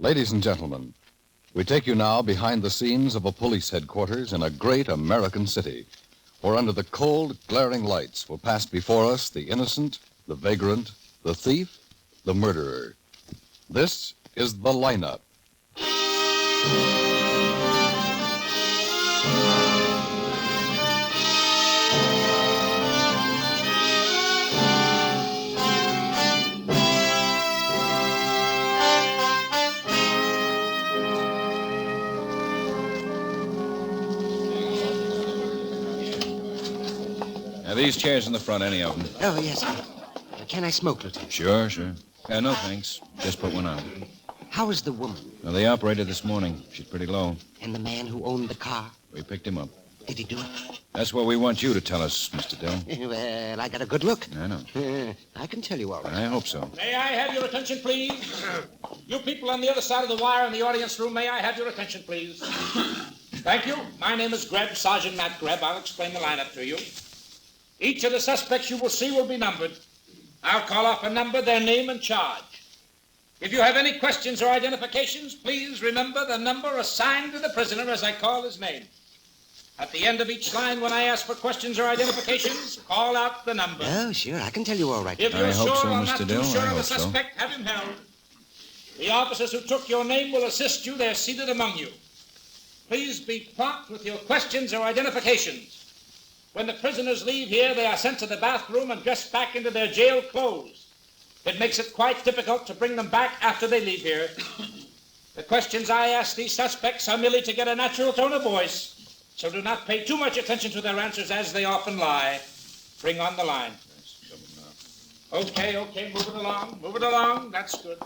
Ladies and gentlemen, we take you now behind the scenes of a police headquarters in a great American city, where under the cold, glaring lights will pass before us the innocent, the vagrant, the thief, the murderer. This is The Lineup. Now, these chairs in the front, any of them? Oh, yes. Can I smoke, Lieutenant? Sure. No, thanks. Just put one out. How is the woman? Well, they operated this morning. She's pretty low. And the man who owned the car? We picked him up. Did he do it? That's what we want you to tell us, Mr. Dill. Well, I got a good look. I know. I can tell you all right. I hope so. May I have your attention, please? You people on the other side of the wire in the audience room, may I have your attention, please? Thank you. My name is Greb, Sergeant Matt Greb. I'll explain the lineup to you. Each of the suspects you will see will be numbered. I'll call off a number, their name, and charge. If you have any questions or identifications, please remember the number assigned to the prisoner as I call his name. At the end of each line, when I ask for questions or identifications, call out the number. Oh, sure. I can tell you all right. If you're I hope sure so, or Mr. not Dill. too sure I of the hope so. suspect, have him held. The officers who took your name will assist you. They're seated among you. Please be prompt with your questions or identifications. When the prisoners leave here, they are sent to the bathroom and dressed back into their jail clothes. It makes it quite difficult to bring them back after they leave here. The questions I ask these suspects are merely to get a natural tone of voice, so do not pay too much attention to their answers as they often lie. Bring on the line. Okay, move it along. That's good.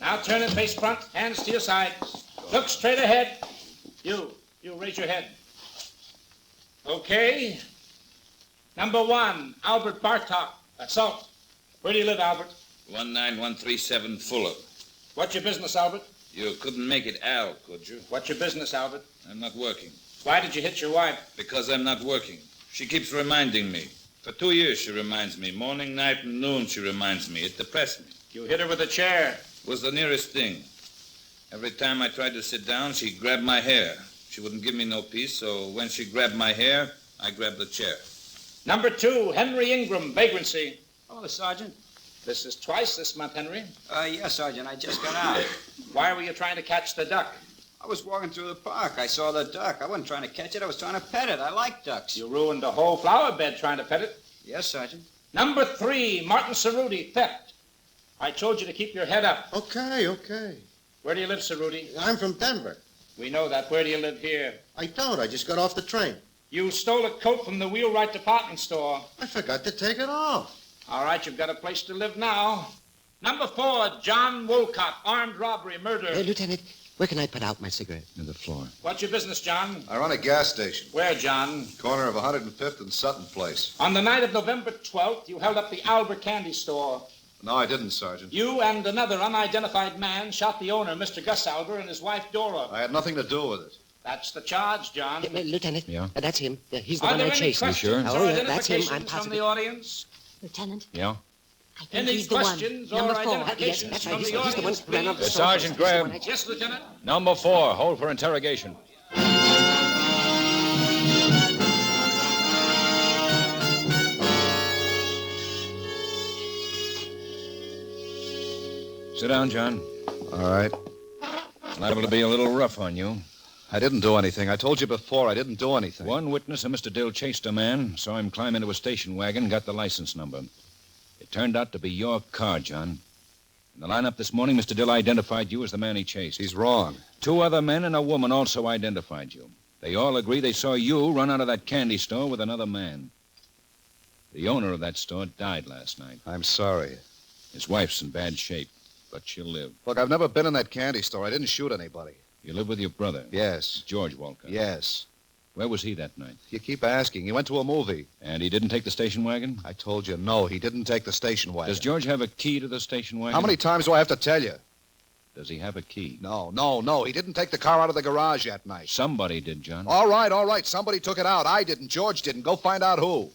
Now turn and face front, hands to your sides. Look straight ahead. You raise your head. Okay. Number 1, Albert Bartok, assault. Where do you live, Albert? 19137 Fuller. What's your business, Albert? You couldn't make it Al, could you? What's your business, Albert? I'm not working. Why did you hit your wife? Because I'm not working. She keeps reminding me. For 2 years she reminds me. Morning, night, and noon she reminds me. It depressed me. You hit her with a chair. It was the nearest thing. Every time I tried to sit down, she grabbed my hair. She wouldn't give me no peace, so when she grabbed my hair, I grabbed the chair. Number 2, Henry Ingram, vagrancy. Oh, the sergeant? This is twice this month, Henry. Yes, Sergeant. I just got out. Why were you trying to catch the duck? I was walking through the park. I saw the duck. I wasn't trying to catch it. I was trying to pet it. I like ducks. You ruined a whole flower bed trying to pet it. Yes, Sergeant. Number 3, Martin Cerruti, theft. I told you to keep your head up. Okay. Where do you live, Cerruti? I'm from Denver. We know that. Where do you live here? I don't. I just got off the train. You stole a coat from the Wheelwright department store. I forgot to take it off. All right, you've got a place to live now. Number 4, John Wolcott, armed robbery, murder. Lieutenant, where can I put out my cigarette? To the floor. What's your business, John? I run a gas station. Where, John? Corner of 105th and Sutton Place. On the night of November 12th, you held up the Albert Candy Store. No, I didn't, Sergeant. You and another unidentified man shot the owner, Mr. Gus Albert, and his wife, Dora. I had nothing to do with it. That's the charge, John. Lieutenant. Yeah? That's him. He's the Are one there I any chased. questions Oh, or yeah, that's him. I'm identifications from positive. the audience? Lieutenant, Yeah? I think Any he's the one. questions or Number 4. Yes, identifications that's from right. the He's the one audience, who ran off the please? store. Sergeant He's the one Graham. I chased. Yes, Lieutenant. Number 4, hold for interrogation. Sit down, John. All right. Liable to be a little rough on you. I didn't do anything. I told you before I didn't do anything. One witness of Mr. Dill chased a man, saw him climb into a station wagon, got the license number. It turned out to be your car, John. In the lineup this morning, Mr. Dill identified you as the man he chased. He's wrong. 2 other men and a woman also identified you. They all agree they saw you run out of that candy store with another man. The owner of that store died last night. I'm sorry. His wife's in bad shape, but she'll live. Look, I've never been in that candy store. I didn't shoot anybody. You live with your brother? Yes. George Walcott? Yes. Where was he that night? You keep asking. He went to a movie. And he didn't take the station wagon? I told you, no, he didn't take the station wagon. Does George have a key to the station wagon? How many times do I have to tell you? Does he have a key? No. He didn't take the car out of the garage that night. Somebody did, John. All right. Somebody took it out. I didn't. George didn't. Go find out who.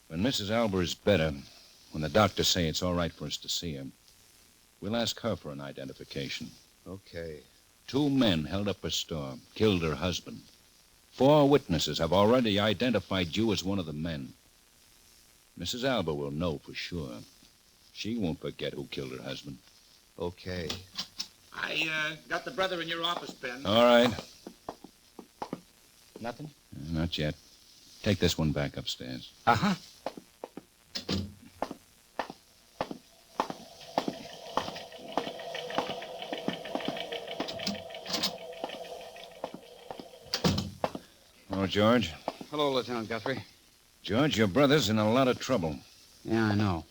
When Mrs. Albert is better, when the doctors say it's all right for us to see her, We'll ask her for an identification. Okay. 2 men held up her store, killed her husband. 4 witnesses have already identified you as one of the men. Mrs. Alba will know for sure. She won't forget who killed her husband. Okay. I got the brother in your office, Ben. All right. Nothing? Not yet. Take this one back upstairs. Uh-huh. Oh, George. Hello, Lieutenant Guthrie. George, your brother's in a lot of trouble. Yeah, I know.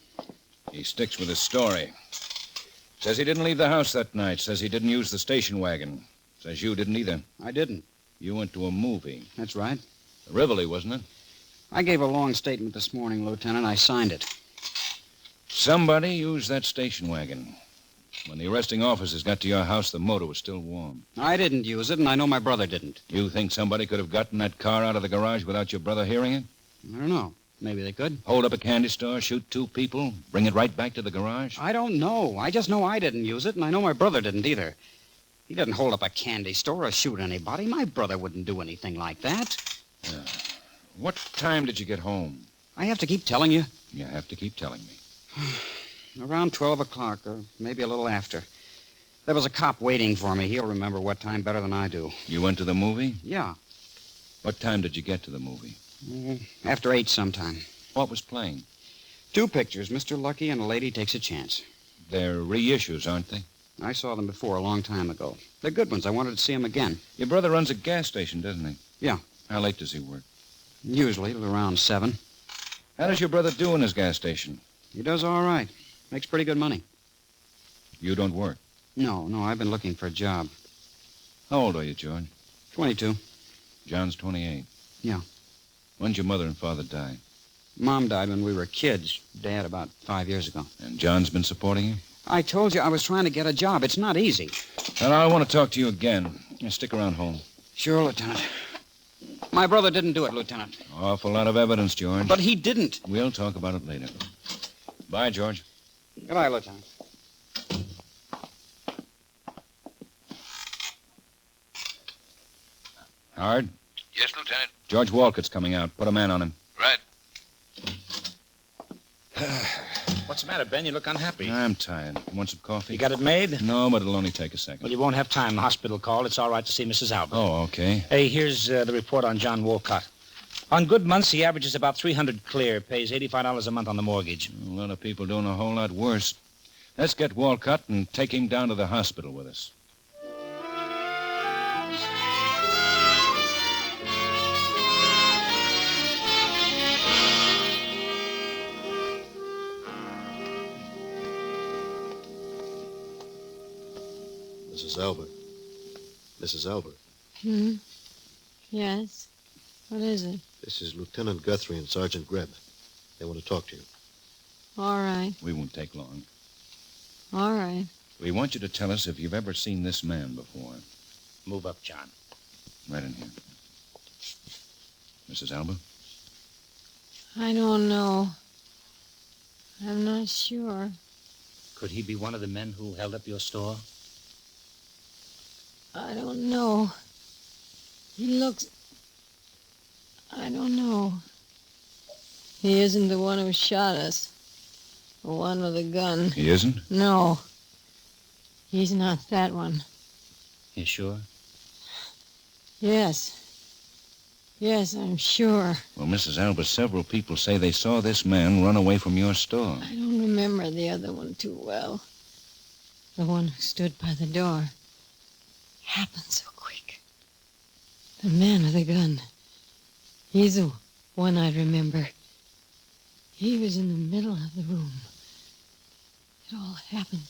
He sticks with his story. Says he didn't leave the house that night. Says he didn't use the station wagon. Says you didn't either. I didn't. You went to a movie. That's right. The Rivoli, wasn't it? I gave a long statement this morning, Lieutenant. I signed it. Somebody used that station wagon. When the arresting officers got to your house, the motor was still warm. I didn't use it, and I know my brother didn't. You think somebody could have gotten that car out of the garage without your brother hearing it? I don't know. Maybe they could. Hold up a candy store, shoot 2 people, bring it right back to the garage? I don't know. I just know I didn't use it, and I know my brother didn't either. He didn't hold up a candy store or shoot anybody. My brother wouldn't do anything like that. What time did you get home? I have to keep telling you. You have to keep telling me. Around 12 o'clock, or maybe a little after. There was a cop waiting for me. He'll remember what time better than I do. You went to the movie? Yeah. What time did you get to the movie? After 8 sometime. What was playing? 2 pictures, Mr. Lucky and A Lady Takes a Chance. They're reissues, aren't they? I saw them before, a long time ago. They're good ones. I wanted to see them again. Your brother runs a gas station, doesn't he? Yeah. How late does he work? Usually till around 7. How does your brother do in his gas station? He does all right. Makes pretty good money. You don't work. No, I've been looking for a job. How old are you, George? 22. John's 28. Yeah. When'd your mother and father die? Mom died when we were kids. Dad about 5 years ago. And John's been supporting you? I told you I was trying to get a job. It's not easy. Well, I want to talk to you again. Stick around home. Sure, Lieutenant. My brother didn't do it, Lieutenant. Awful lot of evidence, George. But he didn't. We'll talk about it later. Bye, George. Goodbye, Lieutenant. Howard? Yes, Lieutenant. George Walcott's coming out. Put a man on him. Right. What's the matter, Ben? You look unhappy. I'm tired. You want some coffee? You got it made? No, but it'll only take a second. Well, you won't have time. The hospital called. It's all right to see Mrs. Albert. Oh, okay. Hey, here's the report on John Walcott. On good months, he averages about $300 clear, pays $85 a month on the mortgage. A lot of people doing a whole lot worse. Let's get Walcott and take him down to the hospital with us. Mrs. Albert. Mrs. Albert. Yes? What is it? This is Lieutenant Guthrie and Sergeant Greb. They want to talk to you. All right. We won't take long. All right. We want you to tell us if you've ever seen this man before. Move up, John. Right in here. Mrs. Alba? I don't know. I'm not sure. Could he be one of the men who held up your store? I don't know. He looks... I don't know. He isn't the one who shot us. The one with the gun. He isn't? No. He's not that one. You sure? Yes. Yes, I'm sure. Well, Mrs. Alba, several people say they saw this man run away from your store. I don't remember the other one too well. The one who stood by the door. Happened so quick. The man with the gun. He's the one I remember. He was in the middle of the room. It all happened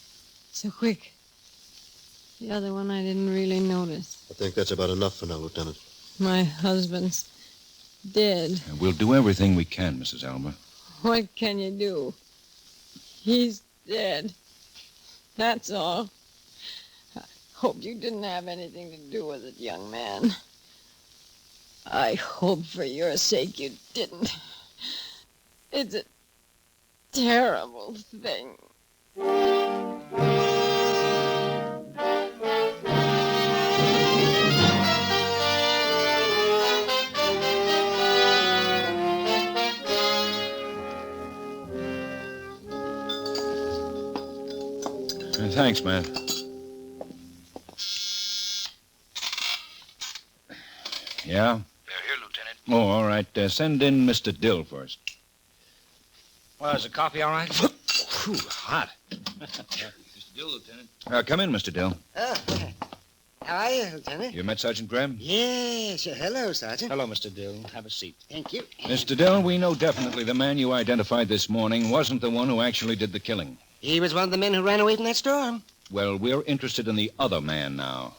so quick. The other one I didn't really notice. I think that's about enough for now, Lieutenant. My husband's dead. And we'll do everything we can, Mrs. Alba. What can you do? He's dead. That's all. I hope you didn't have anything to do with it, young man. I hope for your sake you didn't. It's a terrible thing. Thanks, Matt. Yeah? They're here, Lieutenant. Oh, all right. Send in Mr. Dill first. Well, is the coffee all right? Whew, hot. Mr. Dill, Lieutenant. Come in, Mr. Dill. Oh, how are you, Lieutenant? You met Sergeant Graham? Yes. Hello, Sergeant. Hello, Mr. Dill. Have a seat. Thank you. Mr. Dill, we know definitely the man you identified this morning wasn't the one who actually did the killing. He was one of the men who ran away from that store. Well, we're interested in the other man now.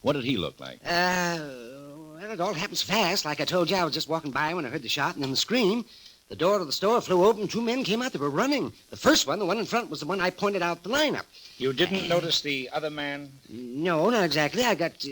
What did he look like? Well, it all happens fast. Like I told you, I was just walking by when I heard the shot and then the scream. The door to the store flew open. 2 men came out. They were running. The first one, the one in front, was the one I pointed out the lineup. You didn't notice the other man? No, not exactly. I got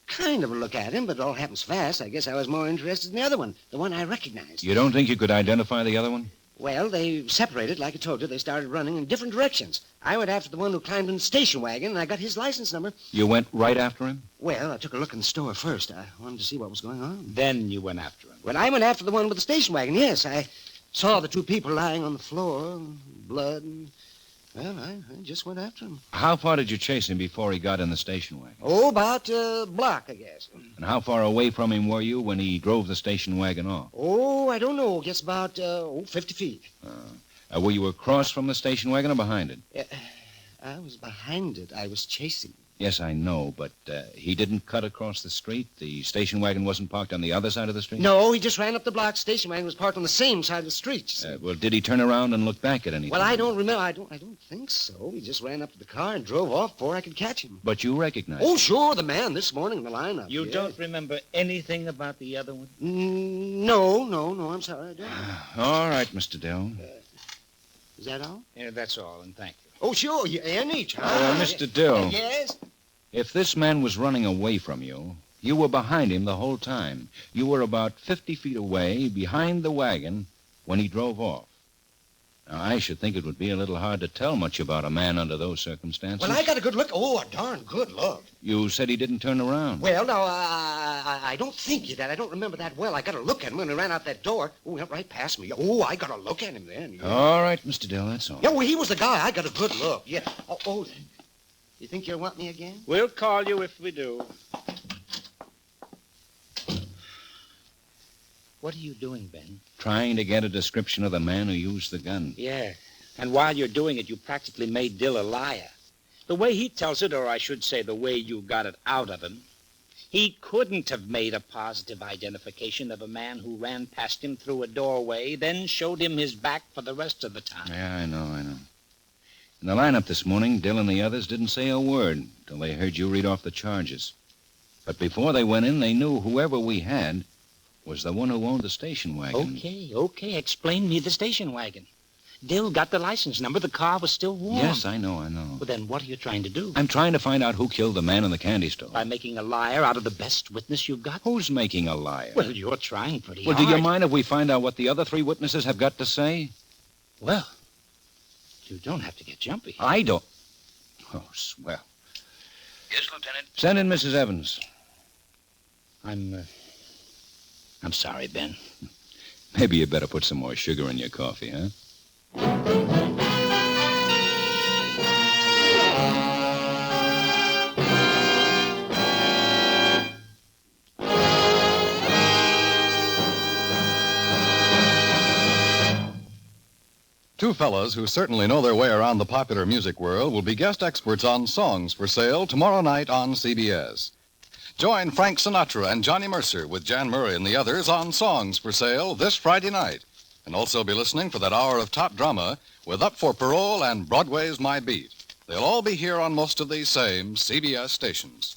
kind of a look at him, but it all happens fast. I guess I was more interested in the other one, the one I recognized. You don't think you could identify the other one? Well, they separated, like I told you. They started running in different directions. I went after the one who climbed in the station wagon, and I got his license number. You went right after him? Well, I took a look in the store first. I wanted to see what was going on. Then you went after him. Well, I went after the one with the station wagon, yes. I saw the 2 people lying on the floor, blood, and, well, I just went after him. How far did you chase him before he got in the station wagon? Oh, about a block, I guess. And how far away from him were you when he drove the station wagon off? Oh, I don't know. Guess about 50 feet. Were you across from the station wagon or behind it? I was behind it. I was chasing. Yes, I know, but he didn't cut across the street? The station wagon wasn't parked on the other side of the street? No, he just ran up the block. Station wagon was parked on the same side of the street. Well, did he turn around and look back at anything? Well, I don't remember. I don't think so. He just ran up to the car and drove off before I could catch him. But you recognized Oh, him? sure, the man this morning in the lineup. You yeah. don't remember anything about the other one? No, I'm sorry, I don't. All right, Mr. Dill. Is that all? Yeah, that's all, and thank you. Oh, sure, anytime. Mr. Dill. Yes? If this man was running away from you, you were behind him the whole time. You were about 50 feet away, behind the wagon, when he drove off. Now, I should think it would be a little hard to tell much about a man under those circumstances. Well, I got a good look. Oh, a darn good look. You said he didn't turn around. Well, no, I don't think you did. I don't remember that well. I got a look at him when he ran out that door. Oh, he went right past me. Oh, I got a look at him then. Yeah. All right, Mr. Dill, that's all. Yeah, well, he was the guy. I got a good look. Yeah. Oh, you think you'll want me again? We'll call you if we do. What are you doing, Ben? Trying to get a description of the man who used the gun. Yeah, and while you're doing it, you practically made Dill a liar. The way he tells it, or I should say the way you got it out of him, he couldn't have made a positive identification of a man who ran past him through a doorway, then showed him his back for the rest of the time. Yeah, I know. In the lineup this morning, Dill and the others didn't say a word till they heard you read off the charges. But before they went in, they knew whoever we had was the one who owned the station wagon. Okay. Explain me the station wagon. Dill got the license number. The car was still warm. Yes, I know. Well, then what are you trying to do? I'm trying to find out who killed the man in the candy store. By making a liar out of the best witness you've got? Who's making a liar? Well, you're trying pretty Well, hard. do you mind if we find out what the other 3 witnesses have got to say? Well, you don't have to get jumpy. I don't. Oh, swell. Yes, Lieutenant? Send in Mrs. Evans. I'm sorry, Ben. Maybe you better put some more sugar in your coffee, huh? Two fellas who certainly know their way around the popular music world will be guest experts on Songs for Sale tomorrow night on CBS. Join Frank Sinatra and Johnny Mercer with Jan Murray and the others on Songs for Sale this Friday night. And also be listening for that hour of top drama with Up for Parole and Broadway's My Beat. They'll all be here on most of these same CBS stations.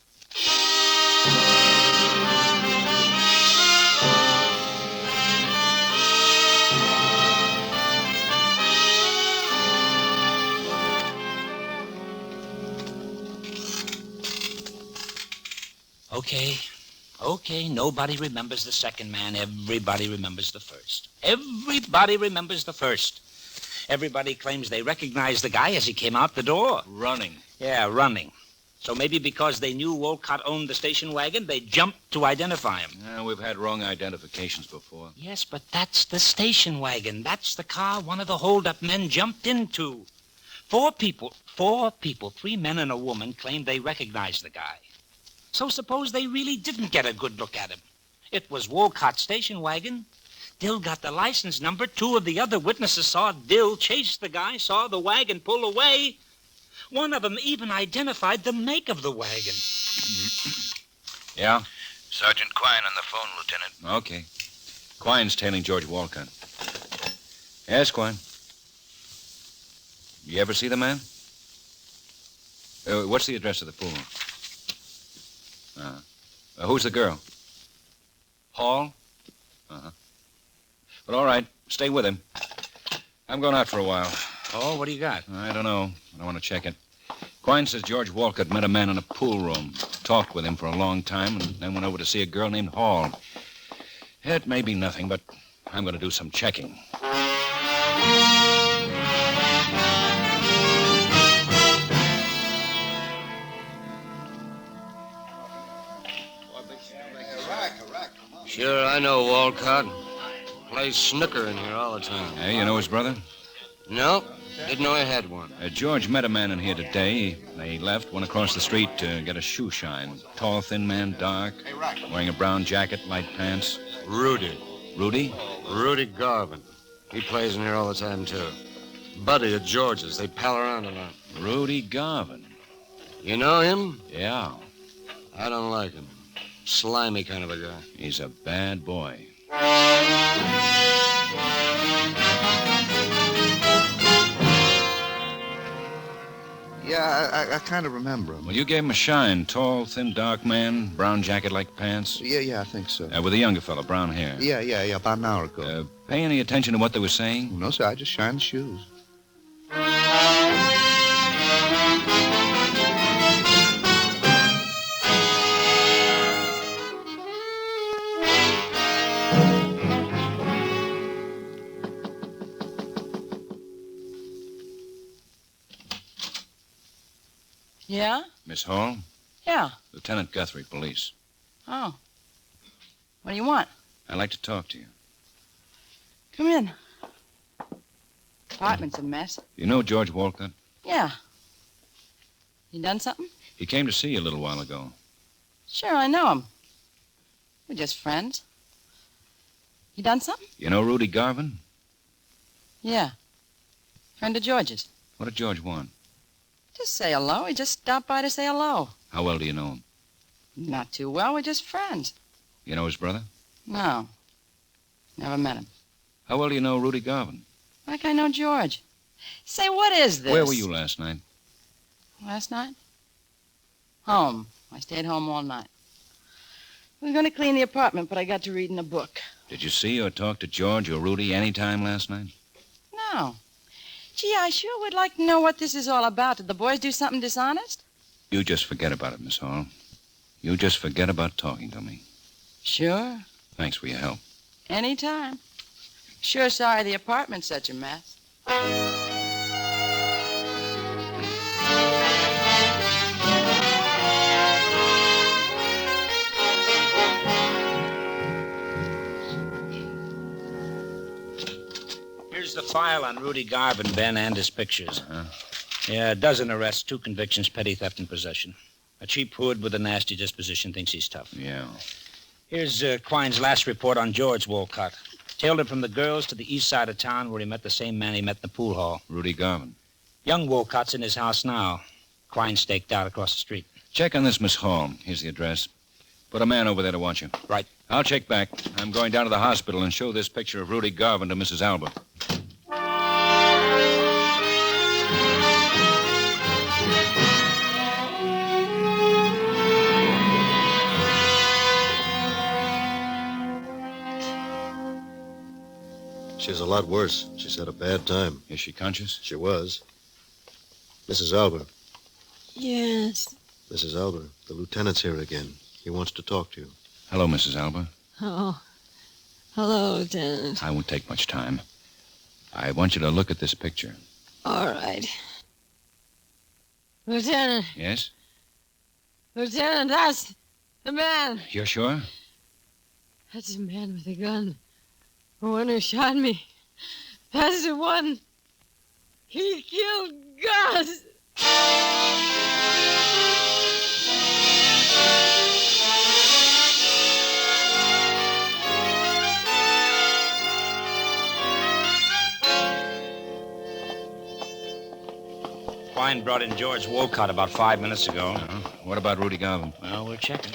Okay, nobody remembers the second man. Everybody remembers the first. Everybody remembers the first. Everybody claims they recognized the guy as he came out the door. Running. Yeah, running. So maybe because they knew Wolcott owned the station wagon, they jumped to identify him. Yeah, we've had wrong identifications before. Yes, but that's the station wagon. That's the car one of the hold-up men jumped into. 4 people 4 people, 3 men and a woman, claimed they recognized the guy. So suppose they really didn't get a good look at him. It was Wolcott's station wagon. Dill got the license number. 2 of the other witnesses saw Dill chase the guy, saw the wagon pull away. One of them even identified the make of the wagon. Yeah? Sergeant Quine on the phone, Lieutenant. Okay. Quine's tailing George Walcott. Yes, Quine. You ever see the man? What's the address of the pool? Who's the girl? Hall? Uh-huh. Well, all right. Stay with him. I'm going out for a while. Oh, what do you got? I don't know. I want to check it. Quine says George Walcott met a man in a pool room, talked with him for a long time, and then went over to see a girl named Hall. It may be nothing, but I'm going to do some checking. Sure, I know Walcott. Plays snooker in here all the time. Hey, you know his brother? No, didn't know I had one. George met a man in here today. They left, went across the street to get a shoe shine. Tall, thin man, dark, wearing a brown jacket, light pants. Rudy. Rudy? Rudy Garvin. He plays in here all the time, too. Buddy at George's. They pal around a lot. Rudy Garvin. You know him? Yeah. I don't like him. Slimy kind of a guy. He's a bad boy. Yeah, I kind of remember him. Well, you gave him a shine. Tall, thin, dark man, brown jacket like pants. Yeah, I think so. With a younger fellow, brown hair. Yeah, about an hour ago. Pay any attention to what they were saying? No, sir, I just shined the shoes. Yeah? Miss Hall? Yeah. Lieutenant Guthrie, police. Oh. What do you want? I'd like to talk to you. Come in. Apartment's a mess. You know George Walcott? Yeah. You done something? He came to see you a little while ago. Sure, I know him. We're just friends. You done something? You know Rudy Garvin? Yeah. Friend of George's. What did George want? Just say hello. He just stopped by to say hello. How well do you know him? Not too well. We're just friends. You know his brother? No. Never met him. How well do you know Rudy Garvin? Like I know George. Say, what is this? Where were you last night? Last night? Home. I stayed home all night. I was going to clean the apartment, but I got to reading a book. Did you see or talk to George or Rudy any time last night? No. Gee, I sure would like to know what this is all about. Did the boys do something dishonest? You just forget about it, Miss Hall. You just forget about talking to me. Sure. Thanks for your help. Anytime. Sure sorry the apartment's such a mess. Here's the file on Rudy Garvin, Ben, and his pictures. Uh-huh. Yeah, a dozen arrests, 2 convictions, petty theft and possession. A cheap hood with a nasty disposition thinks he's tough. Yeah. Here's Quine's last report on George Walcott. Tailed him from the girls to the east side of town where he met the same man he met in the pool hall. Rudy Garvin. Young Walcott's in his house now. Quine staked out across the street. Check on this, Miss Hall. Here's the address. Put a man over there to watch you. Right. I'll check back. I'm going down to the hospital and show this picture of Rudy Garvin to Mrs. Alba. She's a lot worse. She's had a bad time. Is she conscious? She was. Mrs. Alba. Yes. Mrs. Alba, the lieutenant's here again. He wants to talk to you. Hello, Mrs. Alba. Oh. Hello, Lieutenant. I won't take much time. I want you to look at this picture. All right. Lieutenant. Yes? Lieutenant, that's the man. You're sure? That's the man with the gun. The one who shot me. That's the one. He killed Gus. Quine brought in George Wolcott about 5 minutes ago. What about Rudy Garvin? Well, we're checking.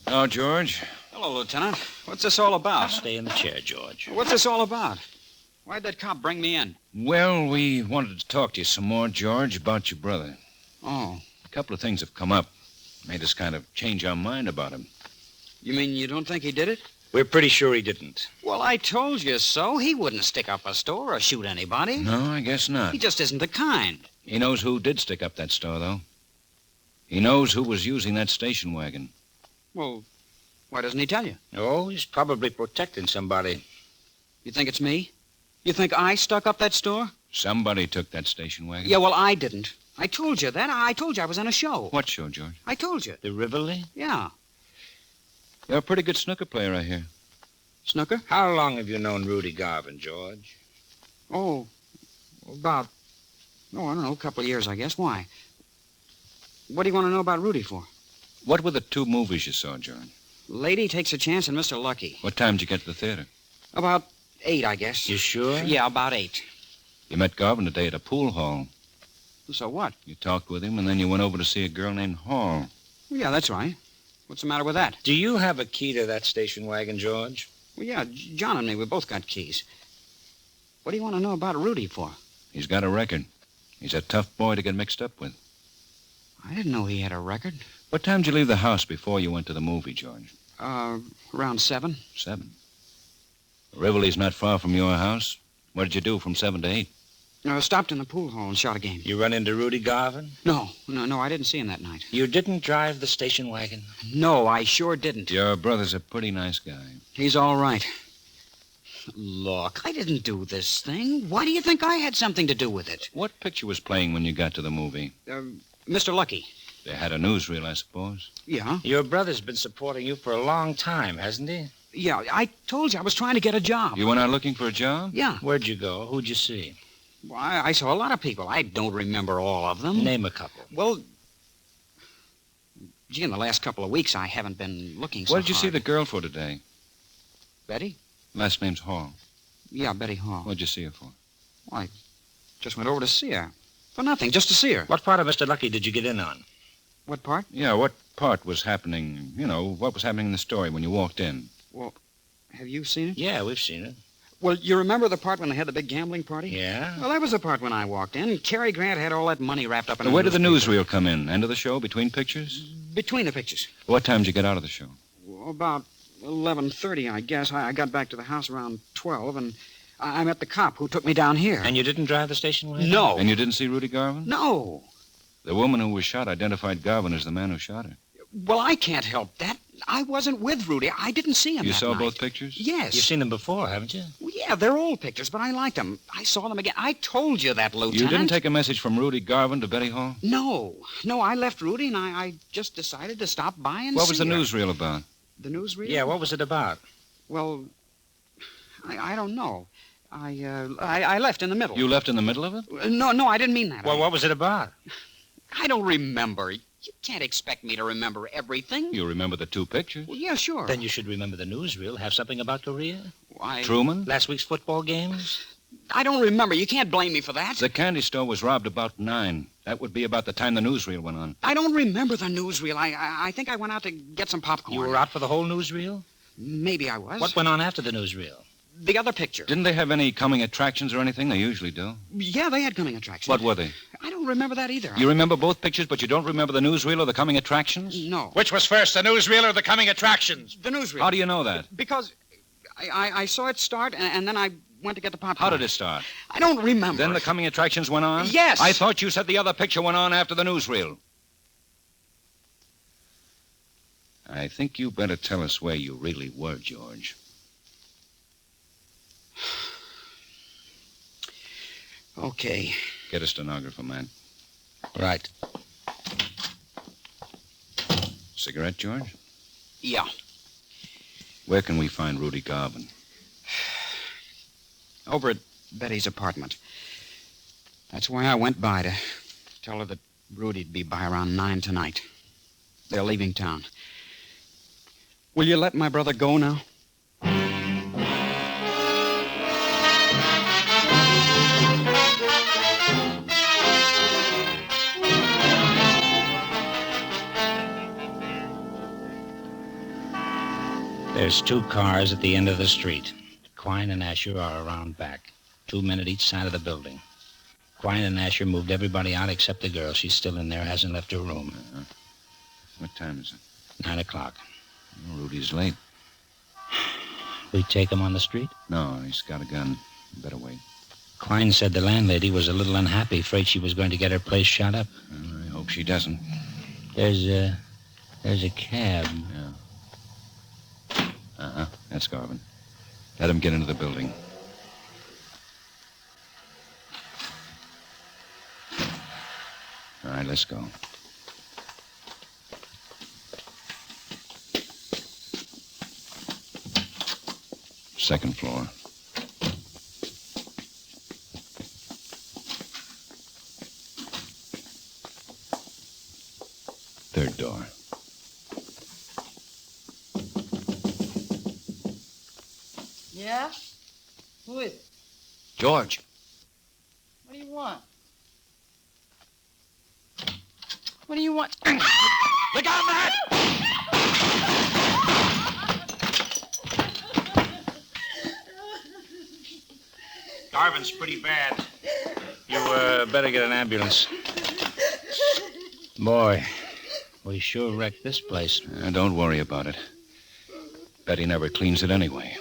Oh, George. Hello, Lieutenant. What's this all about? Stay in the chair, George. What's this all about? Why'd that cop bring me in? Well, we wanted to talk to you some more, George, about your brother. Oh. A couple of things have come up. Made us kind of change our mind about him. You mean you don't think he did it? We're pretty sure he didn't. Well, I told you so. He wouldn't stick up a store or shoot anybody. No, I guess not. He just isn't the kind. He knows who did stick up that store, though. He knows who was using that station wagon. Well, why doesn't he tell you? Oh, he's probably protecting somebody. You think it's me? You think I stuck up that store? Somebody took that station wagon. Yeah, well, I didn't. I told you that. I told you I was on a show. What show, George? I told you. The Rivoli? Yeah. You're a pretty good snooker player, I hear. Snooker? How long have you known Rudy Garvin, George? Oh, about, I don't know, a couple of years, I guess. Why? What do you want to know about Rudy for? What were the two movies you saw, George? Lady Takes a Chance and Mr. Lucky. What time did you get to the theater? About 8, I guess. You sure? Yeah, about 8. You met Garvin today at a pool hall. So what? You talked with him, and then you went over to see a girl named Hall. Yeah, that's right. What's the matter with that? Do you have a key to that station wagon, George? Well, yeah, John and me, we both got keys. What do you want to know about Rudy for? He's got a record. He's a tough boy to get mixed up with. I didn't know he had a record. What time did you leave the house before you went to the movie, George? Around 7. 7. Rivoli's not far from your house. What did you do from 7 to 8? Stopped in the pool hall and shot a game. You run into Rudy Garvin? No, I didn't see him that night. You didn't drive the station wagon? No, I sure didn't. Your brother's a pretty nice guy. He's all right. Look, I didn't do this thing. Why do you think I had something to do with it? What picture was playing when you got to the movie? Mr. Lucky. They had a newsreel, I suppose. Yeah. Your brother's been supporting you for a long time, hasn't he? Yeah, I told you I was trying to get a job. You went out looking for a job? Yeah. Where'd you go? Who'd you see? Well, I saw a lot of people. I don't remember all of them. Name a couple. Well, gee, in the last couple of weeks, I haven't been looking so What did you hard. see the girl for today? Betty? Last name's Hall. Yeah, Betty Hall. What'd you see her for? Well, I just went over to see her. For nothing, just to see her. What part of Mr. Lucky did you get in on? What part? Yeah, what part was happening, what was happening in the story when you walked in? Well, have you seen it? Yeah, we've seen it. Well, you remember the part when they had the big gambling party? Yeah? Well, that was the part when I walked in. Cary Grant had all that money wrapped up in Now, a where did the newspaper. newsreel come in? End of the show, between pictures? Between the pictures. What time did you get out of the show? Well, about 11:30, I guess. I got back to the house around 12, and I met the cop who took me down here. And you didn't drive the station wagon? No. And you didn't see Rudy Garvin? No. The woman who was shot identified Garvin as the man who shot her. Well, I can't help that. I wasn't with Rudy. I didn't see him You that saw night. both pictures? Yes. You've seen them before, haven't you? Well, yeah, they're old pictures, but I liked them. I saw them again. I told you that, Lieutenant. You didn't take a message from Rudy Garvin to Betty Hall? No, I left Rudy, and I just decided to stop by and What see was the her. newsreel about? The newsreel? Yeah, what was it about? Well, I don't know. I left in the middle. You left in the middle of it? No, I didn't mean that. Well, what was it about? I don't remember. You can't expect me to remember everything. You remember the two pictures? Well, yeah, sure. Then you should remember the newsreel. Have something about Korea? Why? Truman? Last week's football games? I don't remember. You can't blame me for that. The candy store was robbed about 9. That would be about the time the newsreel went on. I don't remember the newsreel. I think I went out to get some popcorn. You were out for the whole newsreel? Maybe I was. What went on after the newsreel? The other picture. Didn't they have any coming attractions or anything? They usually do. Yeah, they had coming attractions. What were they? I don't remember that either. You remember both pictures, but you don't remember the newsreel or the coming attractions? No. Which was first, the newsreel or the coming attractions? The newsreel. How do you know that? Because I saw it start, and then I went to get the popcorn. How did it start? I don't remember. Then the coming attractions went on? Yes. I thought you said the other picture went on after the newsreel. I think you better tell us where you really were, George. Okay. Get a stenographer, man. Right. Cigarette, George? Yeah. Where can we find Rudy Garvin? Over at Betty's apartment. That's why I went by to tell her that Rudy'd be by around 9 tonight. They're leaving town. Will you let my brother go now? There's 2 cars at the end of the street. Quine and Asher are around back. 2 men at each side of the building. Quine and Asher moved everybody out except the girl. She's still in there, hasn't left her room. What time is it? 9 o'clock. Oh, Rudy's late. We take him on the street? No, he's got a gun. Better wait. Quine said the landlady was a little unhappy, afraid she was going to get her place shot up. Well, I hope she doesn't. There's a cab. Yeah. That's Garvin. Let him get into the building. All right, let's go. Second floor. Third door. Yeah? Who is it? George. What do you want? What do you want? Look out, Matt! Garvin's pretty bad. You better get an ambulance. Boy, we sure wrecked this place. Don't worry about it. Bet he never cleans it anyway.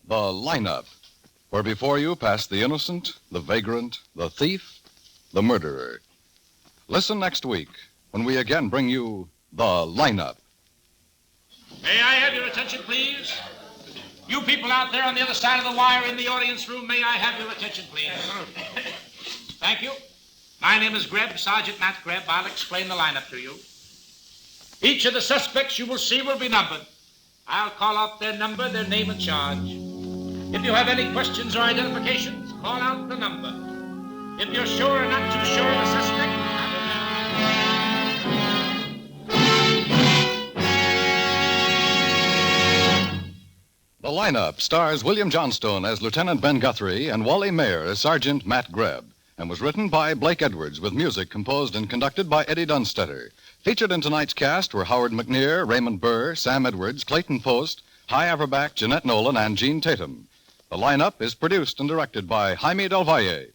The lineup, where before you pass the innocent, the vagrant, the thief, the murderer. Listen next week when we again bring you the lineup. May I have your attention, please? You people out there on the other side of the wire in the audience room, may I have your attention, please? Thank you. My name is Greb, Sergeant Matt Greb. I'll explain the lineup to you. Each of the suspects you will see will be numbered. I'll call out their number, their name, and charge. If you have any questions or identifications, call out the number. If you're sure or not too sure of a suspect, The lineup stars William Johnstone as Lieutenant Ben Guthrie and Wally Mayer as Sergeant Matt Greb, and was written by Blake Edwards with music composed and conducted by Eddie Dunstetter. Featured in tonight's cast were Howard McNear, Raymond Burr, Sam Edwards, Clayton Post, Hy Averback, Jeanette Nolan, and Gene Tatum. The lineup is produced and directed by Jaime Del Valle.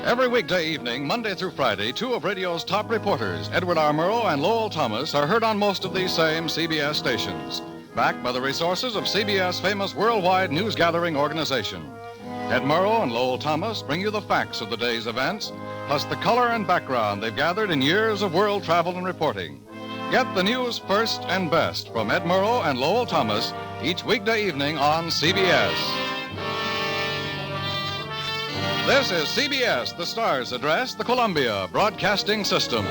Every weekday evening, Monday through Friday, 2 of radio's top reporters, Edward R. Murrow and Lowell Thomas, are heard on most of these same CBS stations, backed by the resources of CBS' famous worldwide news-gathering organization. Ed Murrow and Lowell Thomas bring you the facts of the day's events, plus the color and background they've gathered in years of world travel and reporting. Get the news first and best from Ed Murrow and Lowell Thomas each weekday evening on CBS. This is CBS, the Star's address, the Columbia Broadcasting System.